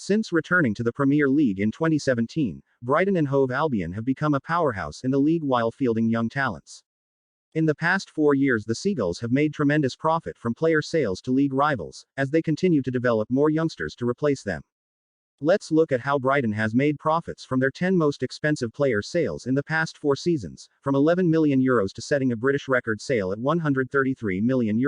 Since returning to the Premier League in 2017, Brighton and Hove Albion have become a powerhouse in the league while fielding young talents. In the past 4 years, the Seagulls have made tremendous profit from player sales to league rivals, as they continue to develop more youngsters to replace them. Let's look at how Brighton has made profits from their 10 most expensive player sales in the past 4 seasons, from €11 million to setting a British record sale at €133 million.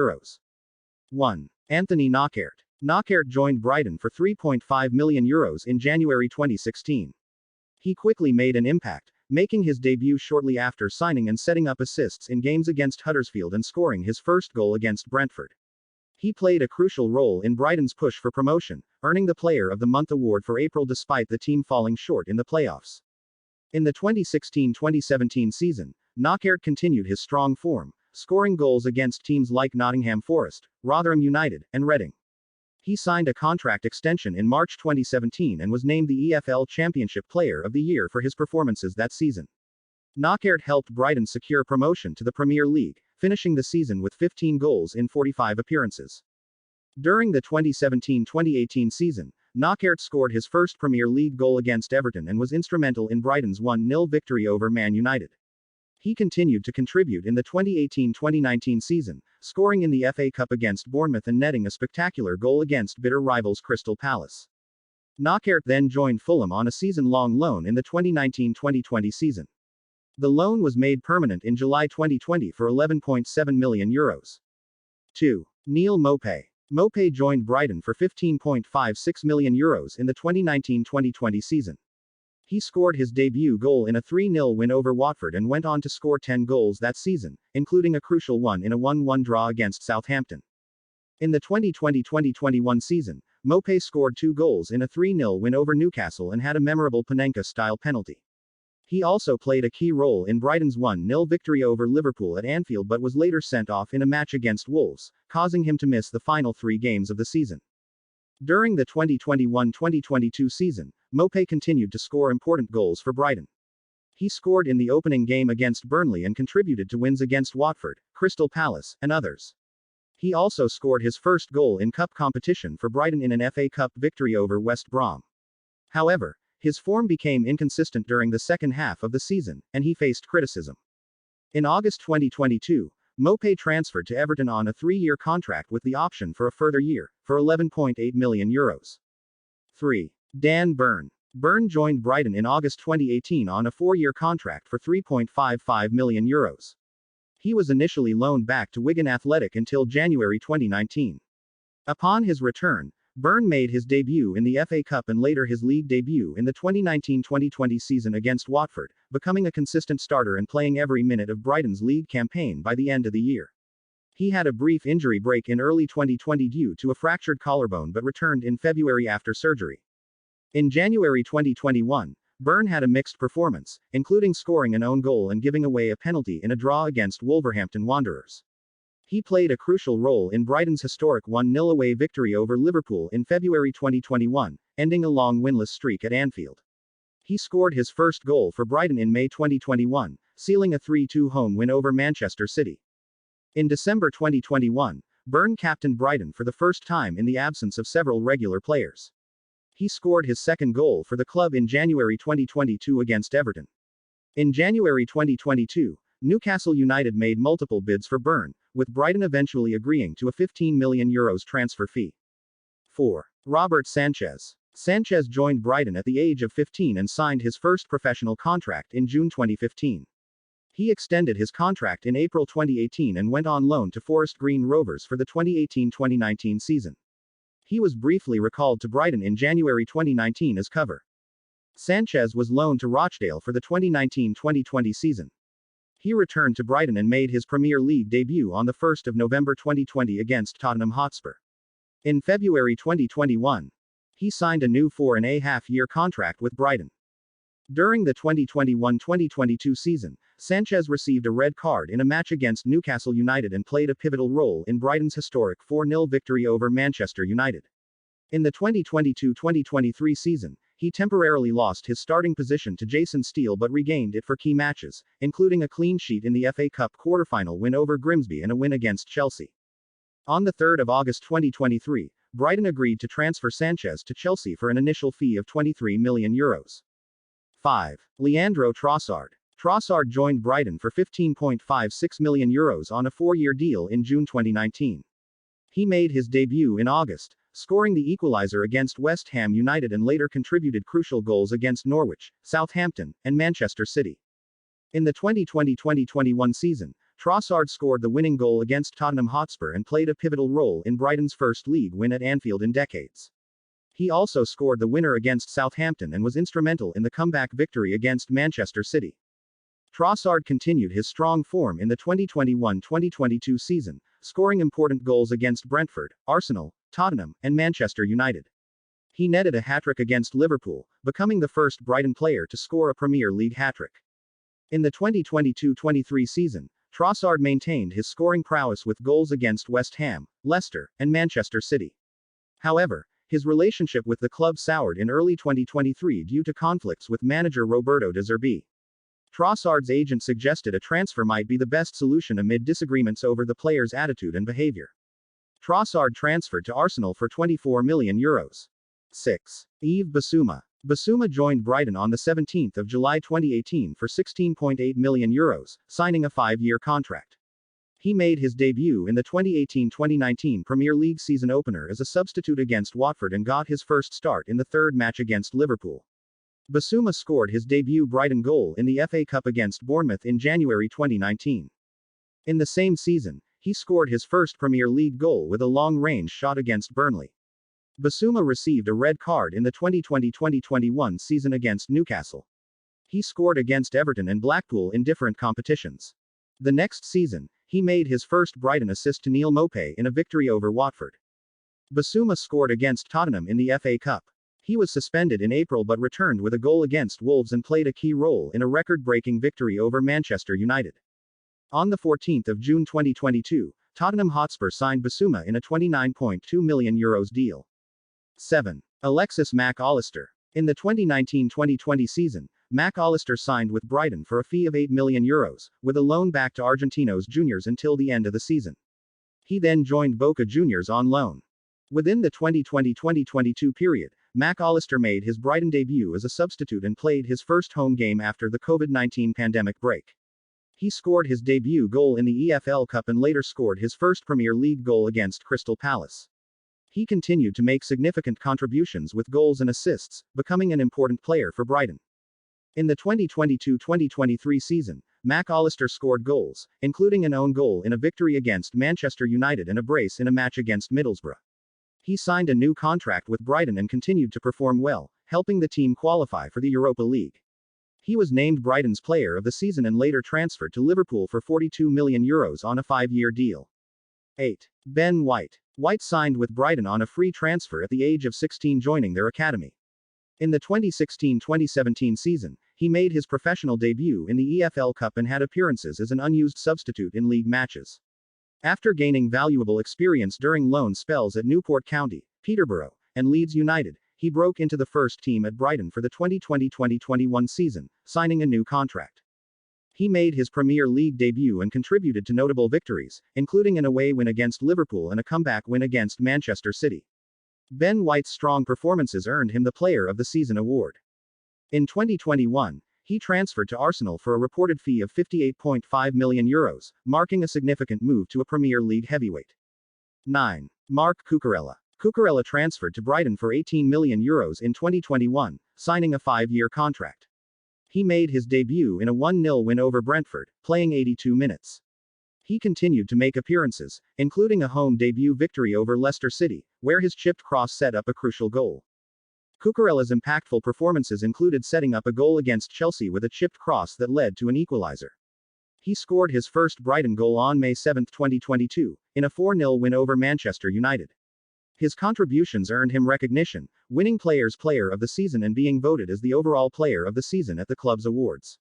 1. Anthony Knockaert. Knockaert joined Brighton for €3.5 million in January 2016. He quickly made an impact, making his debut shortly after signing and setting up assists in games against Huddersfield and scoring his first goal against Brentford. He played a crucial role in Brighton's push for promotion, earning the Player of the Month award for April despite the team falling short in the playoffs. In the 2016-2017 season, Knockaert continued his strong form, scoring goals against teams like Nottingham Forest, Rotherham United, and Reading. He signed a contract extension in March 2017 and was named the EFL Championship Player of the Year for his performances that season. Knockaert helped Brighton secure promotion to the Premier League, finishing the season with 15 goals in 45 appearances. During the 2017-2018 season, Knockaert scored his first Premier League goal against Everton and was instrumental in Brighton's 1-0 victory over Man United. He continued to contribute in the 2018-2019 season, scoring in the FA Cup against Bournemouth and netting a spectacular goal against bitter rivals Crystal Palace. Knockaert then joined Fulham on a season-long loan in the 2019-2020 season. The loan was made permanent in July 2020 for €11.7 million. 2. Neal Maupay. Maupay joined Brighton for €15.56 million in the 2019-2020 season. He scored his debut goal in a 3-0 win over Watford and went on to score 10 goals that season, including a crucial one in a 1-1 draw against Southampton. In the 2020-2021 season, Maupay scored 2 goals in a 3-0 win over Newcastle and had a memorable Panenka-style penalty. He also played a key role in Brighton's 1-0 victory over Liverpool at Anfield but was later sent off in a match against Wolves, causing him to miss the final 3 games of the season. During the 2021-2022 season, Maupay continued to score important goals for Brighton. He scored in the opening game against Burnley and contributed to wins against Watford, Crystal Palace, and others. He also scored his first goal in cup competition for Brighton in an FA Cup victory over West Brom. However, his form became inconsistent during the second half of the season, and he faced criticism. In August 2022, Maupay transferred to Everton on a 3-year contract with the option for a further year, for €11.8 million. 3. Dan Burn. Burn joined Brighton in August 2018 on a 4-year contract for €3.55 million. He was initially loaned back to Wigan Athletic until January 2019. Upon his return, Burn made his debut in the FA Cup and later his league debut in the 2019-2020 season against Watford, becoming a consistent starter and playing every minute of Brighton's league campaign by the end of the year. He had a brief injury break in early 2020 due to a fractured collarbone but returned in February after surgery. In January 2021, Burn had a mixed performance, including scoring an own goal and giving away a penalty in a draw against Wolverhampton Wanderers. He played a crucial role in Brighton's historic 1-0 away victory over Liverpool in February 2021, ending a long winless streak at Anfield. He scored his first goal for Brighton in May 2021, sealing a 3-2 home win over Manchester City. In December 2021, Burn captained Brighton for the first time in the absence of several regular players. He scored his second goal for the club in January 2022 against Everton. In January 2022, Newcastle United made multiple bids for Burn, with Brighton eventually agreeing to a €15 million transfer fee. 4. Robert Sánchez. Sánchez joined Brighton at the age of 15 and signed his first professional contract in June 2015. He extended his contract in April 2018 and went on loan to Forest Green Rovers for the 2018-2019 season. He was briefly recalled to Brighton in January 2019 as cover. Sánchez was loaned to Rochdale for the 2019-2020 season. He returned to Brighton and made his Premier League debut on the 1st of November 2020 against Tottenham Hotspur. In February 2021, he signed a new 4.5-year contract with Brighton. During the 2021-2022 season, Sánchez received a red card in a match against Newcastle United and played a pivotal role in Brighton's historic 4-0 victory over Manchester United. In the 2022-2023 season, he temporarily lost his starting position to Jason Steele but regained it for key matches, including a clean sheet in the FA Cup quarter-final win over Grimsby and a win against Chelsea. On the 3rd of August 2023, Brighton agreed to transfer Sánchez to Chelsea for an initial fee of €23 million. 5. Leandro Trossard. Trossard joined Brighton for €15.56 million on a 4-year deal in June 2019. He made his debut in August, scoring the equaliser against West Ham United and later contributed crucial goals against Norwich, Southampton, and Manchester City. In the 2020-2021 season, Trossard scored the winning goal against Tottenham Hotspur and played a pivotal role in Brighton's first league win at Anfield in decades. He also scored the winner against Southampton and was instrumental in the comeback victory against Manchester City. Trossard continued his strong form in the 2021-2022 season, scoring important goals against Brentford, Arsenal, Tottenham, and Manchester United. He netted a hat-trick against Liverpool, becoming the first Brighton player to score a Premier League hat-trick. In the 2022-23 season, Trossard maintained his scoring prowess with goals against West Ham, Leicester, and Manchester City. However, his relationship with the club soured in early 2023 due to conflicts with manager Roberto De Zerbi. Trossard's agent suggested a transfer might be the best solution amid disagreements over the player's attitude and behavior. Trossard transferred to Arsenal for €24 million. 6. Yves Bissouma. Bissouma joined Brighton on 17 July 2018 for €16.8 million, signing a 5-year contract. He made his debut in the 2018-2019 Premier League season opener as a substitute against Watford and got his first start in the third match against Liverpool. Bissouma scored his debut Brighton goal in the FA Cup against Bournemouth in January 2019. In the same season, he scored his first Premier League goal with a long-range shot against Burnley. Bissouma received a red card in the 2020-2021 season against Newcastle. He scored against Everton and Blackpool in different competitions. The next season, he made his first Brighton assist to Neal Maupay in a victory over Watford. Bissouma scored against Tottenham in the FA Cup. He was suspended in April but returned with a goal against Wolves and played a key role in a record-breaking victory over Manchester United. On 14 June 2022, Tottenham Hotspur signed Bissouma in a €29.2 million deal. 7. Alexis Mac Allister. In the 2019-2020 season, Mac Allister signed with Brighton for a fee of €8 million, with a loan back to Argentinos Juniors until the end of the season. He then joined Boca Juniors on loan. Within the 2020-2022 period, Mac Allister made his Brighton debut as a substitute and played his first home game after the COVID-19 pandemic break. He scored his debut goal in the EFL Cup and later scored his first Premier League goal against Crystal Palace. He continued to make significant contributions with goals and assists, becoming an important player for Brighton. In the 2022-2023 season, Mac Allister scored goals, including an own goal in a victory against Manchester United and a brace in a match against Middlesbrough. He signed a new contract with Brighton and continued to perform well, helping the team qualify for the Europa League. He was named Brighton's Player of the Season and later transferred to Liverpool for €42 million on a 5-year deal. 8. Ben White. White signed with Brighton on a free transfer at the age of 16, joining their academy. In the 2016-2017 season, he made his professional debut in the EFL Cup and had appearances as an unused substitute in league matches. After gaining valuable experience during loan spells at Newport County, Peterborough, and Leeds United, he broke into the first team at Brighton for the 2020-2021 season, signing a new contract. He made his Premier League debut and contributed to notable victories, including an away win against Liverpool and a comeback win against Manchester City. Ben White's strong performances earned him the Player of the Season award. In 2021, he transferred to Arsenal for a reported fee of €58.5 million, marking a significant move to a Premier League heavyweight. 9. Marc Cucurella. Cucurella transferred to Brighton for €18 million in 2021, signing a 5-year contract. He made his debut in a 1-0 win over Brentford, playing 82 minutes. He continued to make appearances, including a home debut victory over Leicester City, where his chipped cross set up a crucial goal. Cucurella's impactful performances included setting up a goal against Chelsea with a chipped cross that led to an equaliser. He scored his first Brighton goal on May 7, 2022, in a 4-0 win over Manchester United. His contributions earned him recognition, winning Players' Player of the Season and being voted as the overall Player of the Season at the club's awards.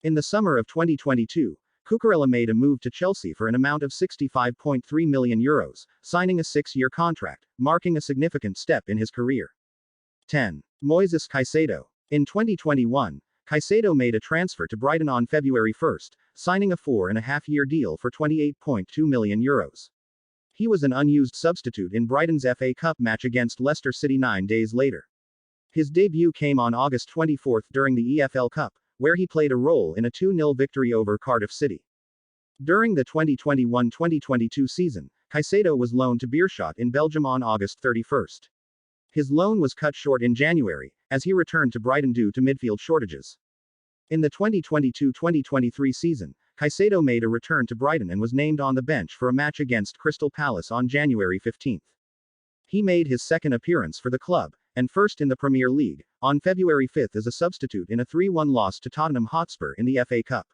In the summer of 2022, Cucurella made a move to Chelsea for an amount of €65.3 million, signing a 6-year contract, marking a significant step in his career. 10. Moises Caicedo. In 2021, Caicedo made a transfer to Brighton on February 1, signing a 4.5-year deal for €28.2 million. He was an unused substitute in Brighton's FA Cup match against Leicester City 9 days later. His debut came on August 24 during the EFL Cup, where he played a role in a 2-0 victory over Cardiff City. During the 2021-2022 season, Caicedo was loaned to Beerschot in Belgium on August 31. His loan was cut short in January, as he returned to Brighton due to midfield shortages. In the 2022-2023 season, Caicedo made a return to Brighton and was named on the bench for a match against Crystal Palace on January 15. He made his second appearance for the club, and first in the Premier League, on February 5 as a substitute in a 3-1 loss to Tottenham Hotspur in the FA Cup.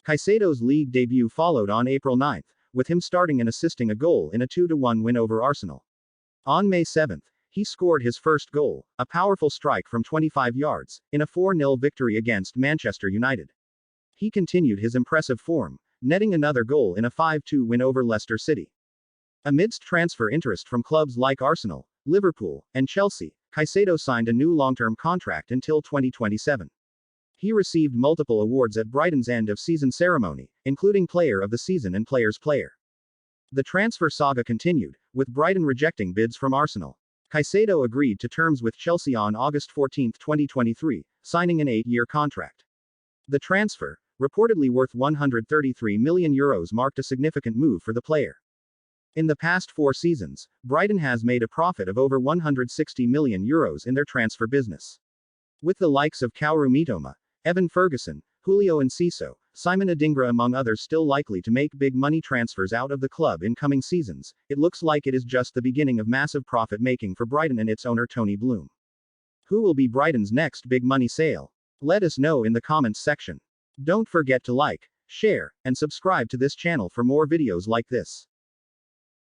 Caicedo's league debut followed on April 9, with him starting and assisting a goal in a 2-1 win over Arsenal. On May 7, he scored his first goal, a powerful strike from 25 yards, in a 4-0 victory against Manchester United. He continued his impressive form, netting another goal in a 5-2 win over Leicester City. Amidst transfer interest from clubs like Arsenal, Liverpool, and Chelsea, Caicedo signed a new long-term contract until 2027. He received multiple awards at Brighton's end-of-season ceremony, including Player of the Season and Players' Player. The transfer saga continued, with Brighton rejecting bids from Arsenal. Caicedo agreed to terms with Chelsea on August 14, 2023, signing an 8-year contract. The transfer, reportedly worth €133 million, marked a significant move for the player. In the past 4 seasons, Brighton has made a profit of over €160 million in their transfer business. With the likes of Kaoru Mitoma, Ferguson, Julio Enciso, Simon Adingra among others still likely to make big money transfers out of the club in coming seasons, it looks like it is just the beginning of massive profit making for Brighton and its owner Tony Bloom. Who will be Brighton's next big money sale? Let us know in the comments section. Don't forget to like, share, and subscribe to this channel for more videos like this.